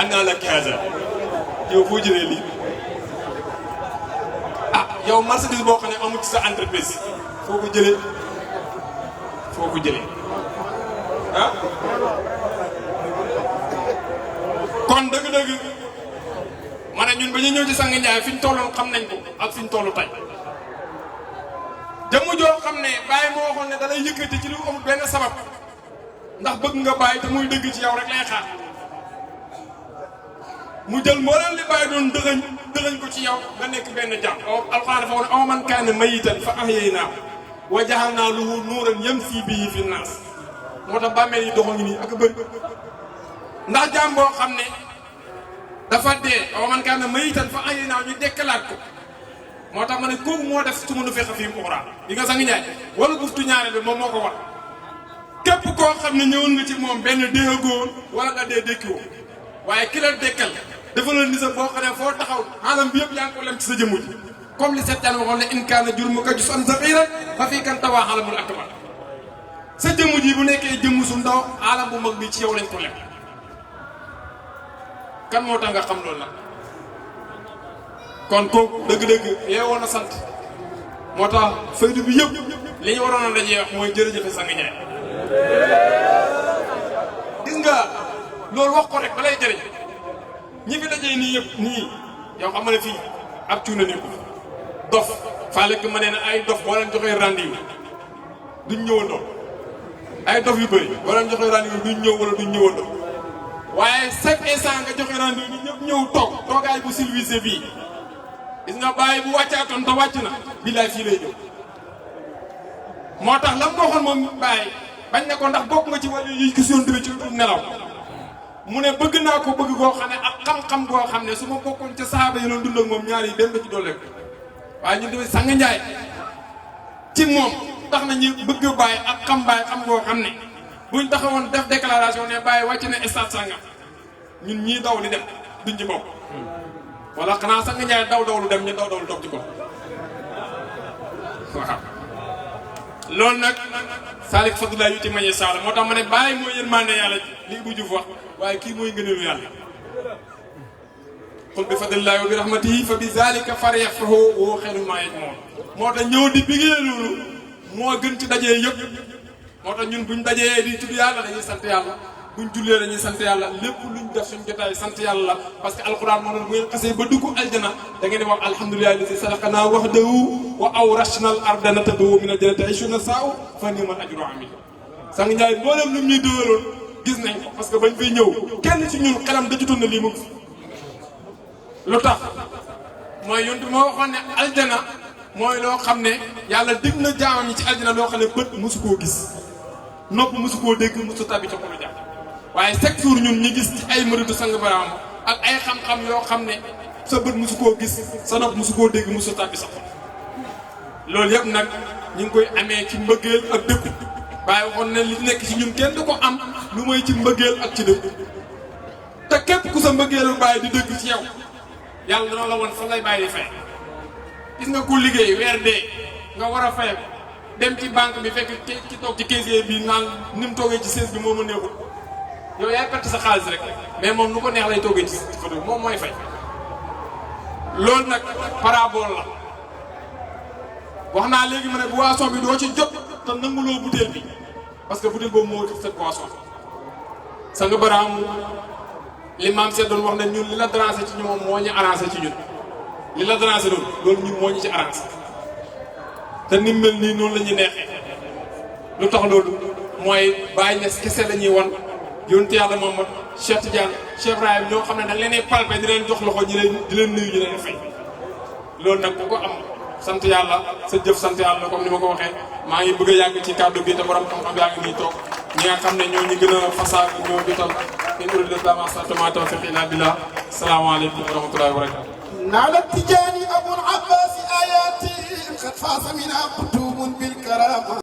annaa laki haazaa yow foo jëlee lii ah yow marchandise boo xam ne amul ci sa entreprise foo ko jëlee ah kon dëgg-dëgg ma ne ñun ba ñu ñëw ci Sang Ndiaye fi ñu tolloon xam nañ ko ak fi ñu tollu tey jëmm joo xam ne Baye moo waxoon ne da lay yëkkati ci lu amul benn sabab ndax bëgg nga Baye te muy dëgg ci yow rek lay xaar mu jël mboolem li Baye doon dëxëñ ko ci yow nga nekk benn jàmm. Alxuraan dafa wax ne aw man kaana mayyitan fa ahyaynaahu wa ja'alnaa lahu nuuran yamshii bihi fi nnaas moo tax bàmmeel yi doxoo ngi nii ak a bëri ndax jàmm boo xam ne dafa dee aw man kaana mayyitan fa ahyaynaahu ñu dekkalaat ko. moo tax ma ne kooku moo def su ma nu fexe fii mu uxraa di nga Sang Ndiaye wala buftu ñaare bi moom moo ko war képp koo xam ne ñëwoon nga ci moom benn déegóor wala nga dee dékkiwoo waaye ki la dekkal dafa la ni sa boo xam ne foo taxaw alam bi yëpp yaa ngi ko lem ci sa jëmm ji comme li seet jaan waxoon ne in kaana jurmuka juz'an sagiiran fa fii kan tawaa alamul akbar sa jëmm ji bu nekkee jëmm su ndaw alam bu mag bi ci yow lañ ko lem kan moo tax nga xam loolu nag kon kooku dëgg-dëgg yeewoon na sant moo tax faydu bi yëpp li ñu waroon a dajee wax mooy jërëjëf Sang Ndiaye gis nga loolu wax ko rek balay jëriñ ñi fi dajee nii yëpp nii yow xam nga ne fii ab cuuna nekku dof faa lekk ma nee na ay dof boo leen joxee rendez-vous duñ ñëwandoo ay dof yu bëri boo leen joxee rendez-vous duñ ñëw wala duñ ñëwandoo waaye chaque instant nga joxe rendez-vous ñi ñëpp ñëw toog toogaay bu civilisé bii gis nga Baye bu wàccaatoon te wàcc na billaay fii lay ñëw moo tax la mu waxoon moom Baye bañ ne ko ndax bokk nga ci wàllu yi gis yoon bi ci nelaw mu ne bëgg naa ko bëgg goo xam ne ak xam-xam goo xam ne su ma bokkoon ca saaba yi doon dund ak moom ñaar yi dem ba ci doole ko waaye ñun tamit Sang Ndiaye ci moom tax na ñu bëgg Baye ak xam Baye xam goo xam ne buñ taxawoon def déclaration ne Baye wàcc na stade sangam ñun ñii daw di dem duñ ci bokk. wala xanaa Sang Ndiaye daw lu dem ñu daw lu toog ci ko waaw loolu nag Salik Fadula yu ci mañe sall moo tax ma ne Baye mooy yërmande yàlla li bu Juuf wax waaye kii mooy ngëneelu yàlla qul bi fadlillahi wa bi rahmatihi fa bi zalika falyafrahu wa xayrun mimma yajma'un moo tax ñëw di bigee loolu moo gën ci dajee yëpp moo tax ñun buñ dajee di tudd yàlla dañuy sant yàlla buñ jullee dañuy sant yàlla lépp luñ def suñ jotaay sant yàlla la parce que alquran moo doon bu ngeen xasee ba dugg aljana da ngeen di wax alhamdulillahi allazi sadaqana wahdahu wa awrashna al arda nataduu min al jannati hayshuna saa'u fa ni'mal ajru amil Sang Ndiaye mboolem lu ñuy dëgëroon gis nañ ko parce que bañ fiy ñëw kenn ci ñun xelam dajutoon na lii mu lu tax mooy yontu moo waxoon ne aljana mooy loo xam ne yàlla dig na jaamam ñi ci aljana loo xam ne bët mosu koo gis nopp mosu koo dégg mosu tabi ca xolu jàpp waaye chaque jour ñun ñi gis ci ay mëritu Sang Baraam ak ay xam-xam yoo xam ne sa bët mosu koo gis sa nopp mosu koo dégg mosu tabi sa xol loolu yëpp nag ñu ngi koy amee ci mbëggeel ak dëkku Baye waxoon ne li nekk ci ñun kenn du ko am lu mooy ci mbëggeel ak ci dëkku te képp ku sa mbëggeelu Baye di dëgg ci yow yàlla dana la woon fa lay bàyyi fay gis nga ku liggéey weer dee nga war a fay dem ci banque bi fekk ci toog ci caissier bi naan ni mu toogee ci chaise bi moo ma neexul yow yaay perte sa xaalis rek mais moom lu ko neex lay toogee ci photo moom mooy fay loolu nag parabole la wax naa léegi ma ne boisson bi doo ci jot te nanguloo butéel bi parce que butéel boobu moo tëj sa boisson Sang Baraam li maam seet doon wax ne ñun li la dérangé ci ñoom moo ñu arrangé ci ñun li la dérangé loolu ñun moo ñu ci arrangé te ni mel nii noonu la ñuy neexee lu tax loolu mooy Baye Niass kese la ñuy wan yonent yàlla Muhammad Cheikh Tidiane Cheikh Ibrahim ñoo xam ne dañ leen palpé di leen jox loxo di leen nuyu ñu leen fay loolu nag ku ko am sant yàlla sa jëf sant yàlla comme ni ma ko waxee maa ngi bëgg a yàgg ci kàddu bi te borom xam-xam yaa ngi nii toog ñi nga xam ne ñoo ñu gën a fasaa ñoo jotal in uriidu illal islaaha ma tawfiiqi illaa billaah salaamaaleykum wa rahmatullaahi wa barakaatuh naala tijaani abul abbaasi aayaati qad faasa minhaa kutuubun bil karaama